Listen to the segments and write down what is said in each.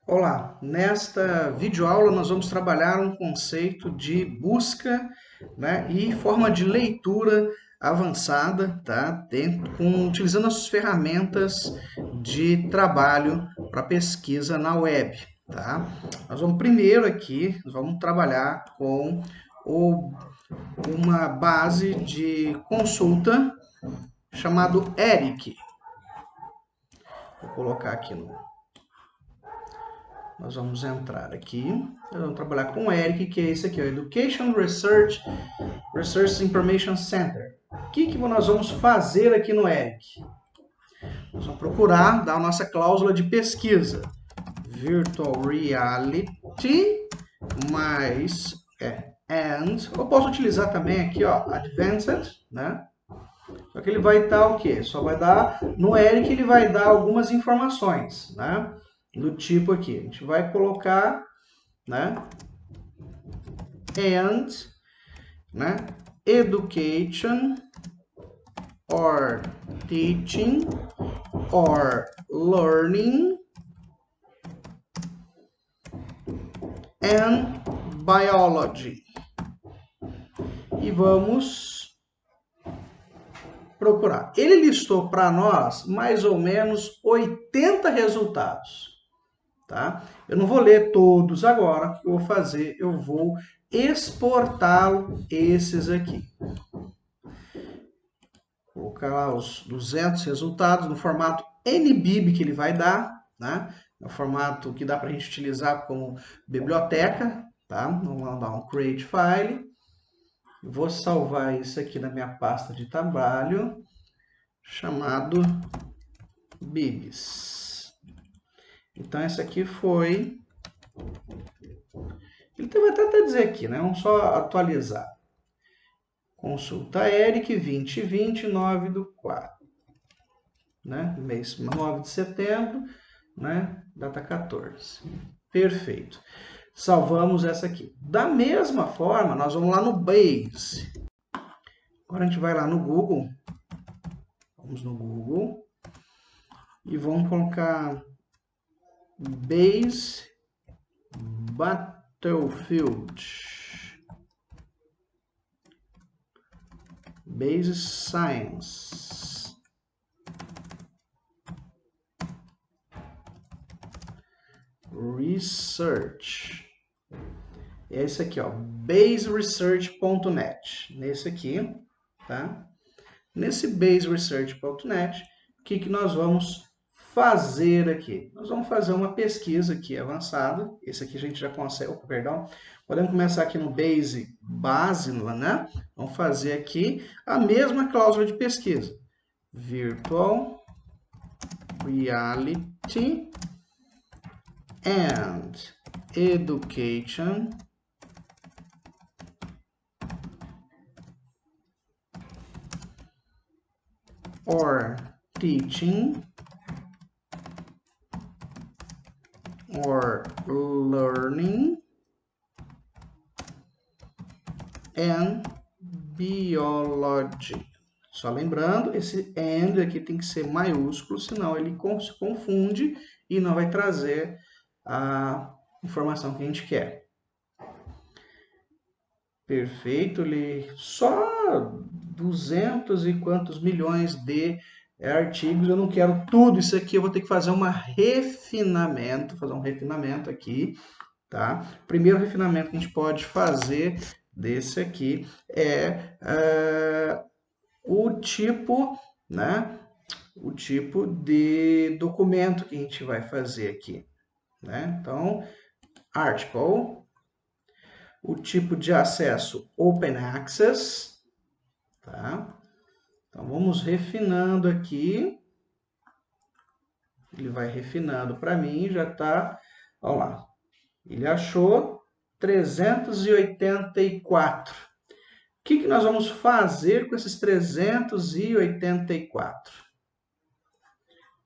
Olá, nesta videoaula nós vamos trabalhar um conceito de busca, né, e forma de leitura avançada, tá? Utilizando as ferramentas de trabalho para pesquisa na web, tá? Nós vamos primeiro aqui, nós vamos trabalhar com uma base de consulta chamado ERIC. Vou colocar aqui Nós vamos entrar aqui, nós vamos trabalhar com o ERIC, que é esse aqui, o Education Research Information Center. O que nós vamos fazer aqui no ERIC? Nós vamos procurar dar a nossa cláusula de pesquisa. Virtual Reality mais and. Eu posso utilizar também aqui, ó, Advanced, né? Só que ele vai estar o quê? Só vai dar, no ERIC ele vai dar algumas informações, né? Do tipo aqui, a gente vai colocar, né, and, né, education or teaching or learning and biology. E vamos procurar. Ele listou para nós mais ou menos 80 resultados. Tá? Eu não vou ler todos agora, o que eu vou fazer, eu vou exportá-lo, esses aqui. Vou colocar lá os 200 resultados no formato NBIB que ele vai dar, né? É o formato que dá para a gente utilizar como biblioteca, tá? Vamos dar um Create File. Vou salvar isso aqui na minha pasta de trabalho, chamado BIBs. Então, essa aqui foi... Ele vai até dizer aqui, né? Vamos só atualizar. Consulta ERIC 2020, 9/4. Né? Mês 9 de setembro, né? Data 14. Perfeito. Salvamos essa aqui. Da mesma forma, nós vamos lá no Base. Agora a gente vai lá no Google. Vamos no Google. E vamos colocar... Base Battlefield. Base Science. Research. É esse aqui, ó, baseresearch.net. Nesse aqui, tá? Nesse baseresearch.net, o que nós vamos fazer aqui? Nós vamos fazer uma pesquisa aqui avançada. Esse aqui a gente já consegue, podemos começar aqui no base, né? Vamos fazer aqui a mesma cláusula de pesquisa. Virtual Reality and Education or teaching or learning and biology. Só lembrando, esse and aqui tem que ser maiúsculo, senão ele se confunde e não vai trazer a informação que a gente quer. Perfeito, ele só 200 e quantos milhões de artigos, eu não quero tudo isso aqui, eu vou ter que fazer um refinamento aqui, tá? O primeiro refinamento que a gente pode fazer desse aqui é o tipo, né? O tipo de documento que a gente vai fazer aqui, né? Então, article, o tipo de acesso Open Access, tá? Então, vamos refinando aqui. Ele vai refinando para mim, já está, olha lá, ele achou 384. O que nós vamos fazer com esses 384?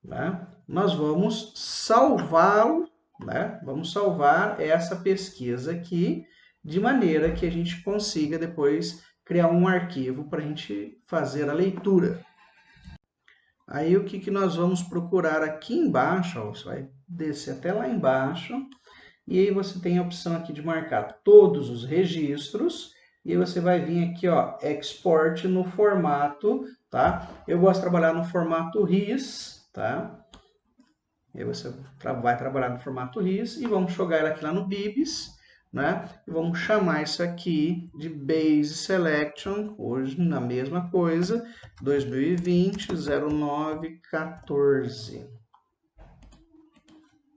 Né? Nós vamos salvá-lo, né? Vamos salvar essa pesquisa aqui, de maneira que a gente consiga depois criar um arquivo para a gente fazer a leitura. Aí o que nós vamos procurar aqui embaixo, ó, você vai descer até lá embaixo, e aí você tem a opção aqui de marcar todos os registros, e aí você vai vir aqui, ó, Export no formato, tá? Eu gosto de trabalhar no formato RIS, tá? E aí você vai trabalhar no formato RIS e vamos jogar ela aqui lá no Bibs, né? E vamos chamar isso aqui de Base Selection, hoje na mesma coisa, 2020 09 14.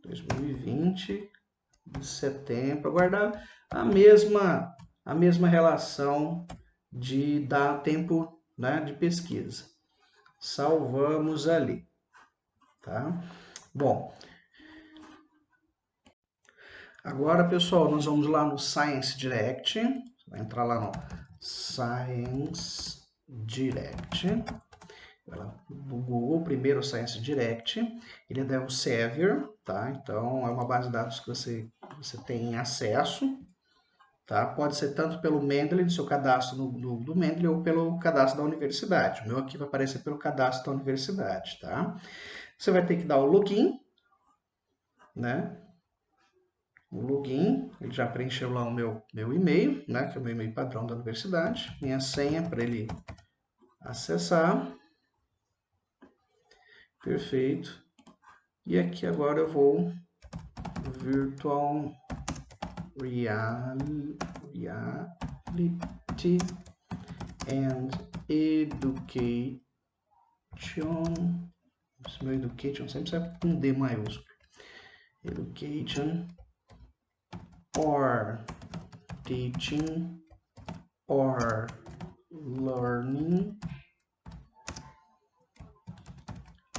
2020 de setembro, guardar a mesma relação de dar tempo, né, de pesquisa. Salvamos ali, tá? Bom, agora, pessoal, nós vamos lá no Science Direct. Vai entrar lá no Science Direct. Do Google, primeiro o Science Direct. Ele é da Elsevier, tá? Então, é uma base de dados que você tem acesso. Tá? Pode ser tanto pelo Mendeley, do seu cadastro do Mendeley, ou pelo cadastro da universidade. O meu aqui vai aparecer pelo cadastro da universidade. Tá? Você vai ter que dar o login, né? O login, ele já preencheu lá o meu e-mail, né, que é o meu e-mail padrão da universidade, minha senha para ele acessar. Perfeito. E aqui agora eu vou Virtual Reality and Education. Esse meu Education sempre sai com D maiúsculo. Education or teaching or learning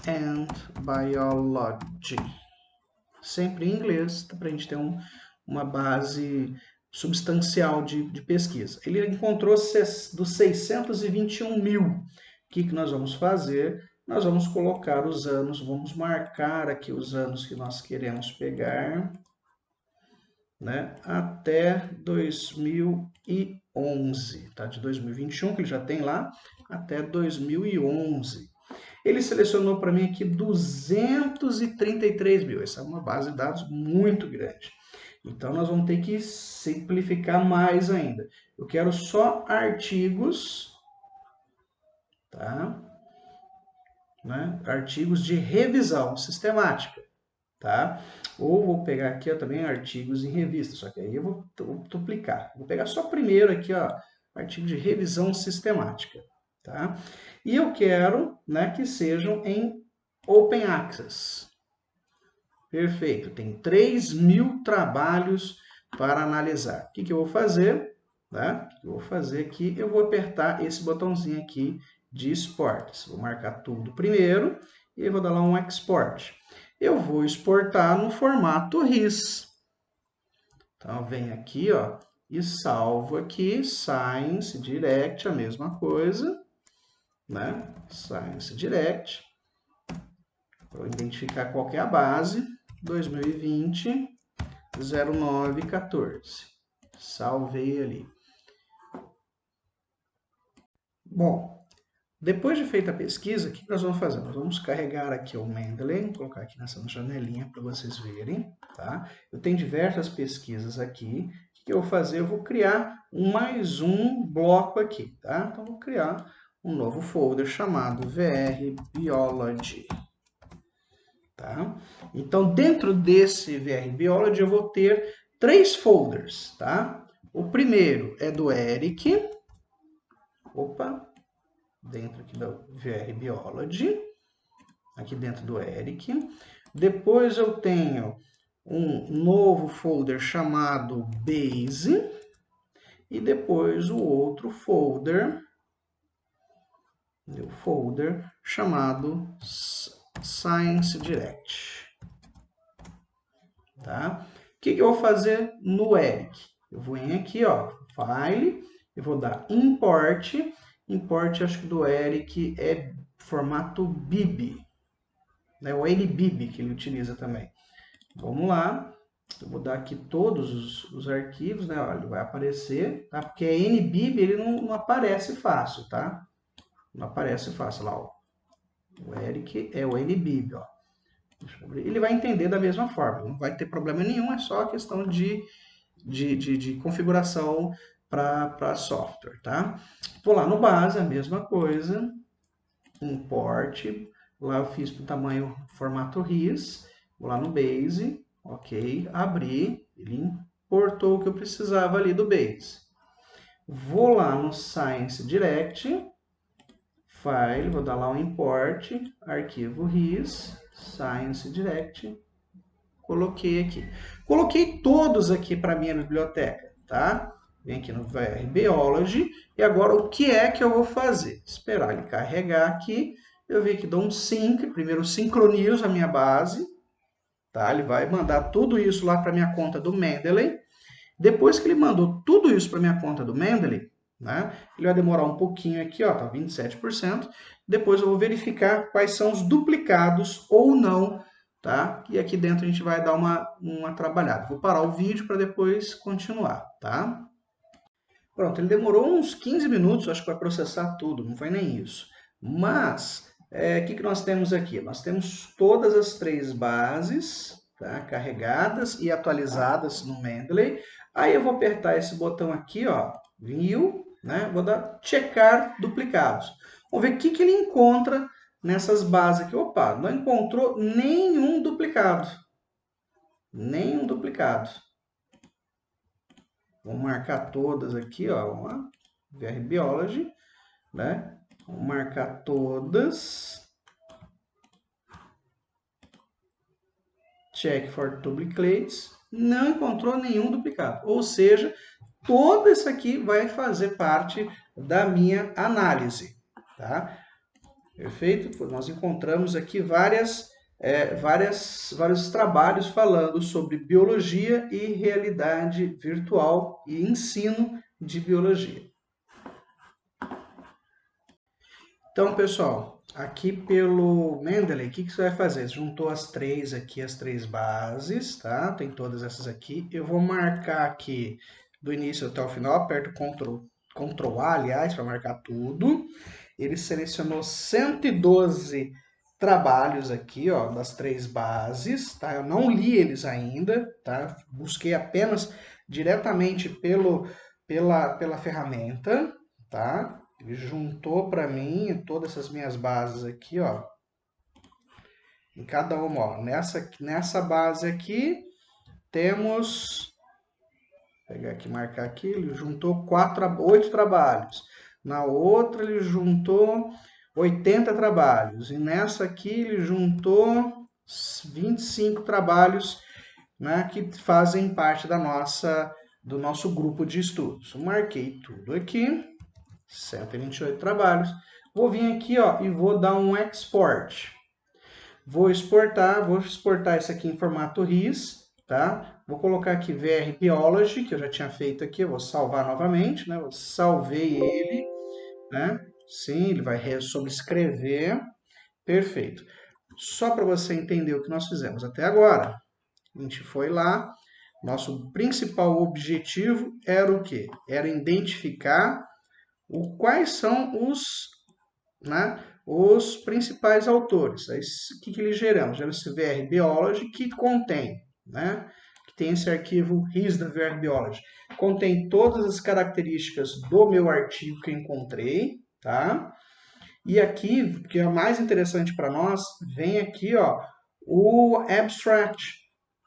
and biology. Sempre em inglês, para a gente ter uma base substancial de pesquisa. Ele encontrou dos 621 mil. O que nós vamos fazer? Nós vamos colocar os anos, vamos marcar aqui os anos que nós queremos pegar, né, até 2011, tá? De 2021, que ele já tem lá, até 2011. Ele selecionou para mim aqui 233 mil. Essa é uma base de dados muito grande. Então, nós vamos ter que simplificar mais ainda. Eu quero só artigos, tá? Né? Artigos de revisão sistemática. Tá? Ou vou pegar aqui ó, também artigos em revista, só que aí eu vou duplicar. Vou pegar só primeiro aqui, ó, artigo de revisão sistemática, tá? E eu quero, né, que sejam em Open Access. Perfeito, tem 3.000 trabalhos para analisar. O que eu vou fazer? Né? Eu vou fazer aqui, eu vou apertar esse botãozinho aqui de Exports. Vou marcar tudo primeiro e vou dar lá um Export. Eu vou exportar no formato RIS. Então, eu venho aqui, ó, e salvo aqui, Science Direct, a mesma coisa, né? Science Direct. Para identificar qual que é a base, 2020, 09, 14. Salvei ali. Bom, depois de feita a pesquisa, o que nós vamos fazer? Nós vamos carregar aqui o Mendeley, vou colocar aqui nessa janelinha para vocês verem, tá? Eu tenho diversas pesquisas aqui. O que eu vou fazer? Eu vou criar mais um bloco aqui, tá? Então, eu vou criar um novo folder chamado VR Biology, tá? Então, dentro desse VR Biology, eu vou ter 3 folders, tá? O primeiro é do Eric. Opa! Dentro aqui da VR Biology, aqui dentro do Eric. Depois eu tenho um novo folder chamado Base e depois o outro folder, chamado Science Direct. Tá? O que eu vou fazer no Eric? Eu vou vir aqui, ó, File, eu vou dar Import. Import, acho que do Eric é formato BIB, né? O NBIB que ele utiliza também. Vamos lá, eu vou dar aqui todos os arquivos, né? Olha, ele vai aparecer, tá? Porque é NBIB, ele não aparece fácil, tá? Não aparece fácil, lá, ó. O Eric é o NBIB, ó. Deixa eu abrir. Ele vai entender da mesma forma, não vai ter problema nenhum, é só questão de configuração para software, tá? Vou lá no base, a mesma coisa, import, lá eu fiz para o tamanho formato RIS, vou lá no Base, ok, abri, ele importou o que eu precisava ali do Base. Vou lá no Science Direct, File, vou dar lá um import, arquivo RIS, Science Direct, coloquei aqui. Coloquei todos aqui para minha biblioteca, tá? Vem aqui no VR Biology. E agora o que é que eu vou fazer? Esperar ele carregar aqui. Eu venho aqui, dou um sync. Primeiro sincronizo a minha base. Tá? Ele vai mandar tudo isso lá para minha conta do Mendeley. Depois que ele mandou tudo isso para minha conta do Mendeley, né? Ele vai demorar um pouquinho aqui, ó, tá 27%. Depois eu vou verificar quais são os duplicados ou não, tá? E aqui dentro a gente vai dar uma trabalhada. Vou parar o vídeo para depois continuar, tá? Pronto, ele demorou uns 15 minutos, acho que vai processar tudo, não foi nem isso. Mas, o que nós temos aqui? Nós temos todas as três bases, tá, carregadas e atualizadas no Mendeley. Aí eu vou apertar esse botão aqui, ó, View, né? Vou dar checar duplicados. Vamos ver o que ele encontra nessas bases aqui. Opa, não encontrou nenhum duplicado. Nenhum duplicado. Vamos marcar todas aqui, ó, vamos lá. VR Biology, né? Vamos marcar todas. Check for duplicates. Não encontrou nenhum duplicado. Ou seja, todo isso aqui vai fazer parte da minha análise, tá? Perfeito? Nós encontramos aqui vários trabalhos falando sobre biologia e realidade virtual e ensino de biologia. Então, pessoal, aqui pelo Mendeley, o que você vai fazer? Juntou as três aqui, as três bases, tá? Tem todas essas aqui. Eu vou marcar aqui do início até o final, aperto Ctrl A, aliás, para marcar tudo. Ele selecionou 112 trabalhos aqui, ó, das três bases, tá? Eu não li eles ainda, tá? Busquei apenas diretamente pela ferramenta, tá? Ele juntou para mim todas essas minhas bases aqui, ó. Em cada uma, ó. Nessa base aqui, temos... Vou pegar aqui, marcar aqui. Ele juntou 8 trabalhos. Na outra, ele juntou 80 trabalhos. E nessa aqui, ele juntou 25 trabalhos, né, que fazem parte do nosso grupo de estudos. Eu marquei tudo aqui. 128 trabalhos. Vou vir aqui, ó, e vou dar um export. Vou exportar isso aqui em formato RIS, tá? Vou colocar aqui VR Biology, que eu já tinha feito aqui, eu vou salvar novamente, né? Eu salvei ele, né? Sim, ele vai sobrescrever. Perfeito. Só para você entender o que nós fizemos até agora. A gente foi lá, nosso principal objetivo era o quê? Era identificar quais são os principais autores. Aí, o que eles geram? Gera esse VR Biology que contém, né, que tem esse arquivo RIS da VR Biology. Contém todas as características do meu artigo que eu encontrei, tá? E aqui, que é o mais interessante para nós, vem aqui, ó, o abstract,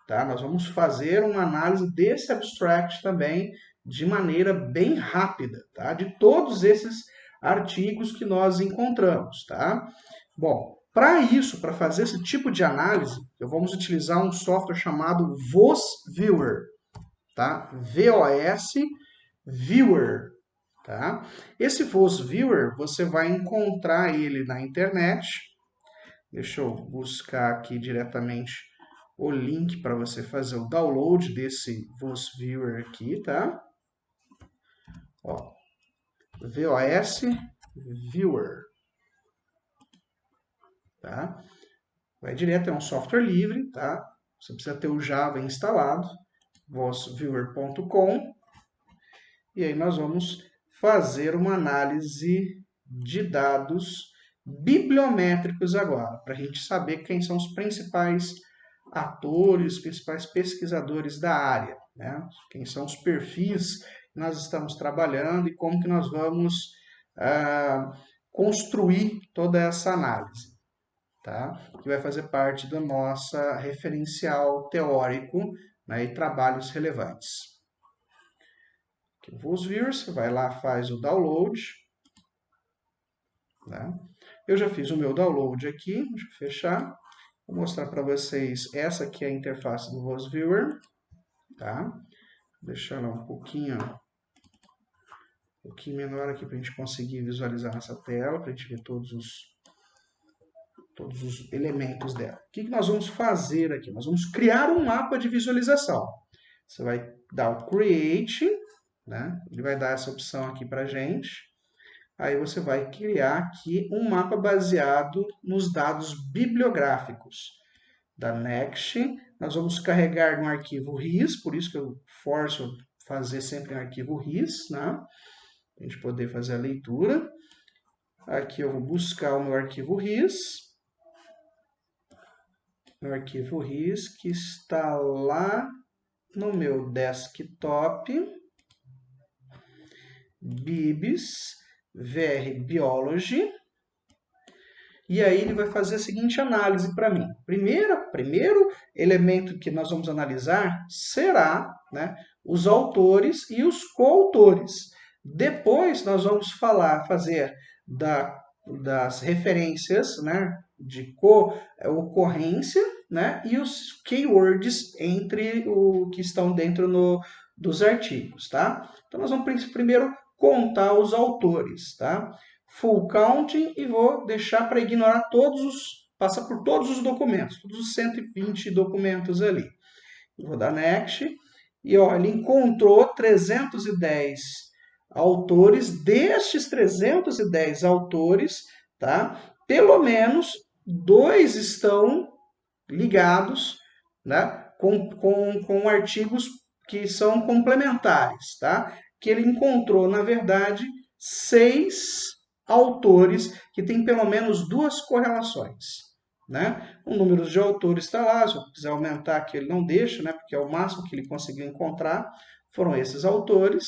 tá? Nós vamos fazer uma análise desse abstract também de maneira bem rápida, tá? De todos esses artigos que nós encontramos, tá? Bom, para isso, para fazer esse tipo de análise, vamos utilizar um software chamado VOS Viewer, tá? VOS Viewer, tá? Esse VOS Viewer, você vai encontrar ele na internet. Deixa eu buscar aqui diretamente o link para você fazer o download desse VOS Viewer aqui, tá? Ó, VOS Viewer, tá? Vai direto, é um software livre, tá? Você precisa ter o Java instalado, vosviewer.com, e aí nós vamos fazer uma análise de dados bibliométricos agora, para a gente saber quem são os principais atores, os principais pesquisadores da área, né? Quem são os perfis que nós estamos trabalhando e como que nós vamos construir toda essa análise, tá? Que vai fazer parte da nossa referencial teórico, né, e trabalhos relevantes. Aqui no VuSviewer, você vai lá, faz o download, né? Eu já fiz o meu download aqui, deixa eu fechar. Vou mostrar para vocês, essa aqui é a interface do VuSviewer, tá? Vou deixar ela um pouquinho menor aqui para a gente conseguir visualizar essa tela, para a gente ver todos os elementos dela. O que nós vamos fazer aqui? Nós vamos criar um mapa de visualização. Você vai dar o Create, né? Ele vai dar essa opção aqui para a gente. Aí você vai criar aqui um mapa baseado nos dados bibliográficos da Next. Nós vamos carregar no arquivo RIS, por isso que eu forço fazer sempre em arquivo RIS, né? Para a gente poder fazer a leitura. Aqui eu vou buscar o meu arquivo RIS. Meu arquivo RIS que está lá no meu desktop. Bibs, VR Biology. E aí ele vai fazer a seguinte análise para mim. Primeiro elemento que nós vamos analisar será, né, os autores e os coautores. Depois nós vamos fazer das referências, né, de ocorrência, né, e os keywords entre o que estão dentro dos artigos, tá? Então nós vamos primeiro contar os autores, tá? Full counting e vou deixar para ignorar passar por todos os documentos, todos os 120 documentos ali. Vou dar Next e ó, ele encontrou 310 autores. Destes 310 autores, tá? Pelo menos 2 estão ligados, né, com artigos que são complementares, tá? Que ele encontrou, na verdade, 6 autores que têm pelo menos 2 correlações, né? O número de autores está lá, se eu quiser aumentar aqui ele não deixa, né? Porque é o máximo que ele conseguiu encontrar, foram esses autores,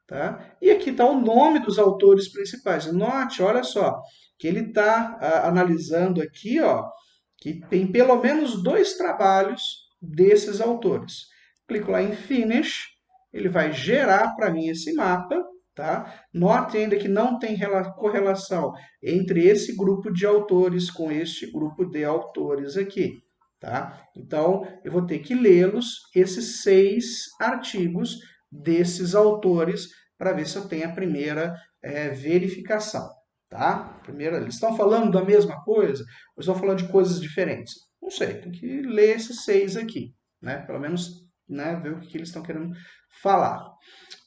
tá? E aqui está o nome dos autores principais. Note, olha só, que ele está analisando aqui, ó, que tem pelo menos 2 trabalhos desses autores. Clico lá em Finish, ele vai gerar para mim esse mapa, tá? Note ainda que não tem correlação entre esse grupo de autores com este grupo de autores aqui, tá? Então, eu vou ter que lê-los, esses 6 artigos desses autores, para ver se eu tenho a primeira verificação. Tá? Primeiro, eles estão falando da mesma coisa ou estão falando de coisas diferentes? Não sei, tem que ler esses 6 aqui, né? Pelo menos, né, ver o que eles estão querendo falar.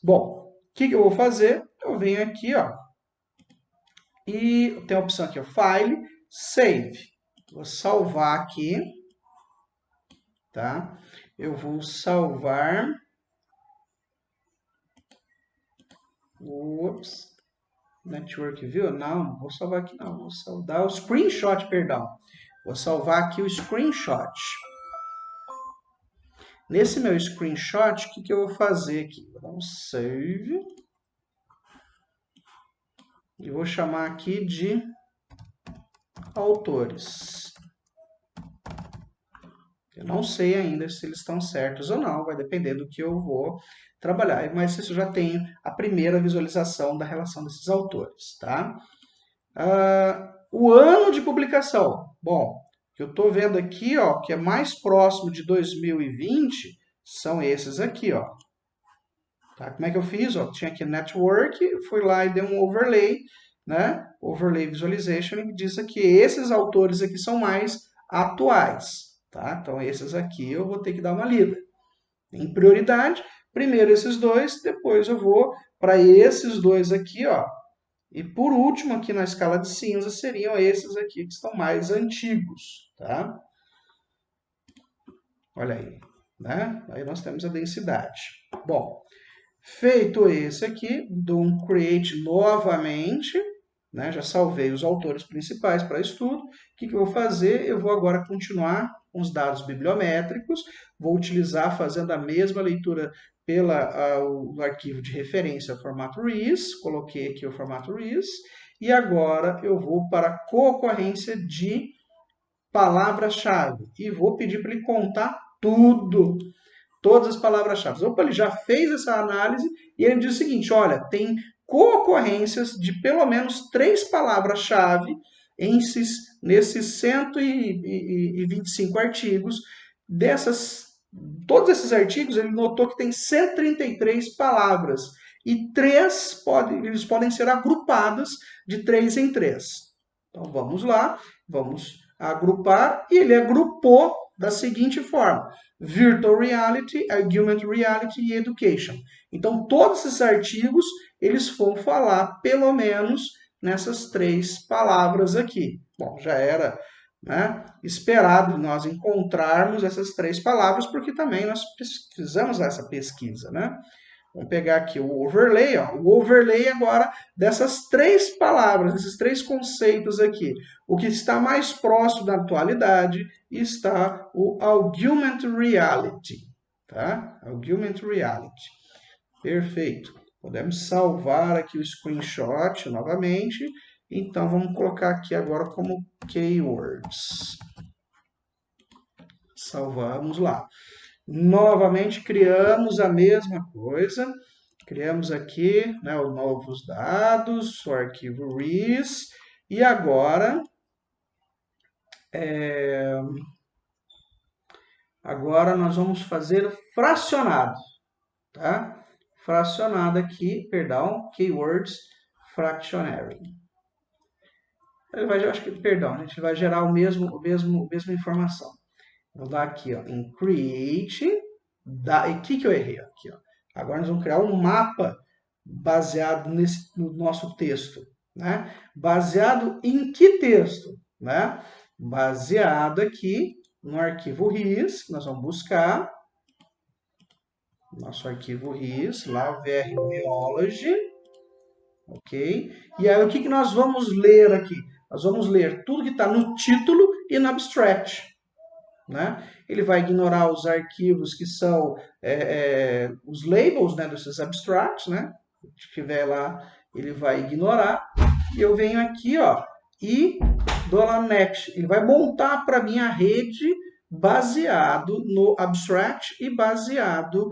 Bom, o que eu vou fazer? Eu venho aqui, ó, e tem a opção aqui, ó, File, Save. Vou salvar aqui, tá? Eu vou salvar. Ups. Network View? Não vou salvar aqui não. Vou salvar o screenshot, perdão. Vou salvar aqui o screenshot. Nesse meu screenshot, o que eu vou fazer aqui? Vou dar um save. E vou chamar aqui de autores. Eu não sei ainda se eles estão certos ou não, vai depender do que eu vou trabalhar, mas isso eu já tenho a primeira visualização da relação desses autores, tá? O ano de publicação. Bom, o que eu estou vendo aqui, ó, que é mais próximo de 2020, são esses aqui, ó. Tá? Como é que eu fiz? Ó, tinha aqui Network, fui lá e dei um overlay, né? Overlay Visualization, e diz que esses autores aqui são mais atuais. Tá? Então, esses aqui eu vou ter que dar uma lida. Em prioridade, primeiro esses 2, depois eu vou para esses 2 aqui, ó. E por último, aqui na escala de cinza, seriam esses aqui que estão mais antigos, tá? Olha aí, né? Aí nós temos a densidade. Bom, feito esse aqui, dou um create novamente, né? Já salvei os autores principais para estudo. O que eu vou fazer? Eu vou agora continuar com os dados bibliométricos, vou utilizar fazendo a mesma leitura pelo arquivo de referência formato RIS, coloquei aqui o formato RIS, e agora eu vou para a concorrência de palavras-chave e vou pedir para ele contar tudo, todas as palavras-chave. Opa, ele já fez essa análise e ele diz o seguinte, olha, tem concorrências de pelo menos 3 palavras-chave nesses 125 artigos. Todos esses artigos, ele notou que tem 133 palavras e eles podem ser agrupadas de 3 em 3. Então, vamos lá, vamos agrupar, e ele agrupou da seguinte forma: Virtual Reality, Augmented Reality e Education. Então, todos esses artigos, eles vão falar, pelo menos, nessas 3 palavras aqui. Bom, já era, né, esperado nós encontrarmos essas 3 palavras, porque também nós fizemos essa pesquisa, né? Vamos pegar aqui o overlay, ó. O overlay agora dessas 3 palavras, desses 3 conceitos aqui. O que está mais próximo da atualidade está o Augmented Reality, tá? Augmented Reality. Perfeito. Podemos salvar aqui o screenshot novamente. Então, vamos colocar aqui agora como keywords. Salvamos lá. Novamente, criamos a mesma coisa. Criamos aqui, né, os novos dados, o arquivo RIS. E agora, nós vamos fazer fracionado. Tá? Fracionado aqui, perdão, keywords fractionary. Ele vai, acho que, perdão, a gente vai gerar a mesma informação. Vou dar aqui, ó, em create, e o que eu errei aqui, ó? Agora nós vamos criar um mapa baseado no nosso texto, né? Baseado em que texto, né? Baseado aqui no arquivo RIS, que nós vamos buscar, nosso arquivo RIS, lá o VR Biology, ok? E aí o que nós vamos ler aqui? Nós vamos ler tudo que está no título e no abstract. Né? Ele vai ignorar os arquivos que são os labels, né, desses abstracts, né? Se tiver lá, ele vai ignorar. E eu venho aqui, ó, e dou lá next. Ele vai montar para mim a rede baseado no abstract e baseado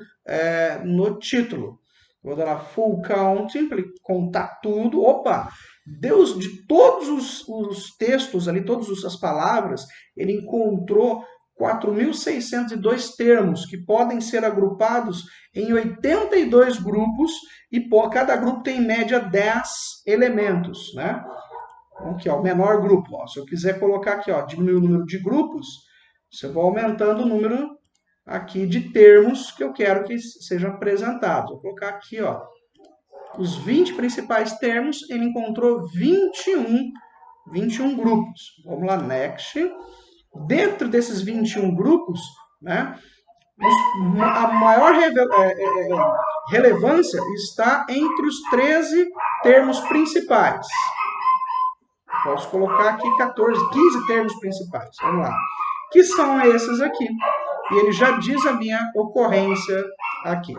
no título. Vou dar lá full counting para ele contar tudo. Opa! Deus, de todos os textos ali, todas as palavras, ele encontrou 4.602 termos que podem ser agrupados em 82 grupos e cada grupo tem em média 10 elementos, né? Aqui, ó, o menor grupo. Ó. Se eu quiser colocar aqui, ó, diminuir o número de grupos, você vai aumentando o número aqui de termos que eu quero que sejam apresentados. Vou colocar aqui, ó, os 20 principais termos, ele encontrou 21 grupos. Vamos lá, next. Dentro desses 21 grupos, né, a maior relevância está entre os 13 termos principais. Posso colocar aqui 15 termos principais. Vamos lá. Que são esses aqui. E ele já diz a minha ocorrência aqui.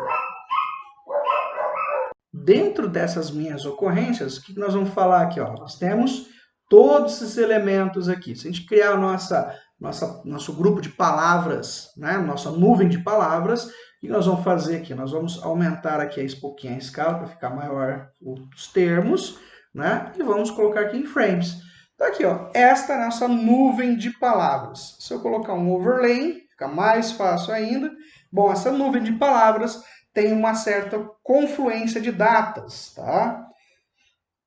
Dentro dessas minhas ocorrências, o que nós vamos falar aqui? Ó? Nós temos todos esses elementos aqui. Se a gente criar nosso grupo de palavras, né? Nossa nuvem de palavras, o que nós vamos fazer aqui? Nós vamos aumentar aqui um pouquinho a escala para ficar maior os termos, né? E vamos colocar aqui em frames. Então aqui, ó, esta é a nossa nuvem de palavras. Se eu colocar um overlay, fica mais fácil ainda. Bom, essa nuvem de palavras tem uma certa confluência de datas, tá?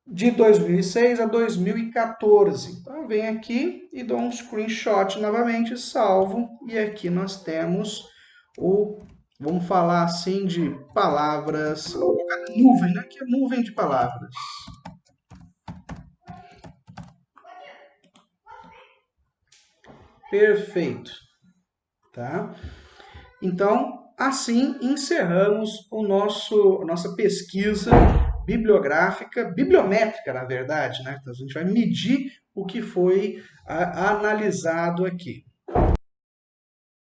De 2006 a 2014. Então, eu venho aqui e dou um screenshot novamente, salvo. E aqui nós temos vamos falar assim, de palavras, nuvem, né? Aqui é nuvem de palavras. Perfeito. Tá? Então, assim encerramos a nossa pesquisa bibliográfica, bibliométrica, na verdade, né? Então, a gente vai medir o que foi analisado aqui.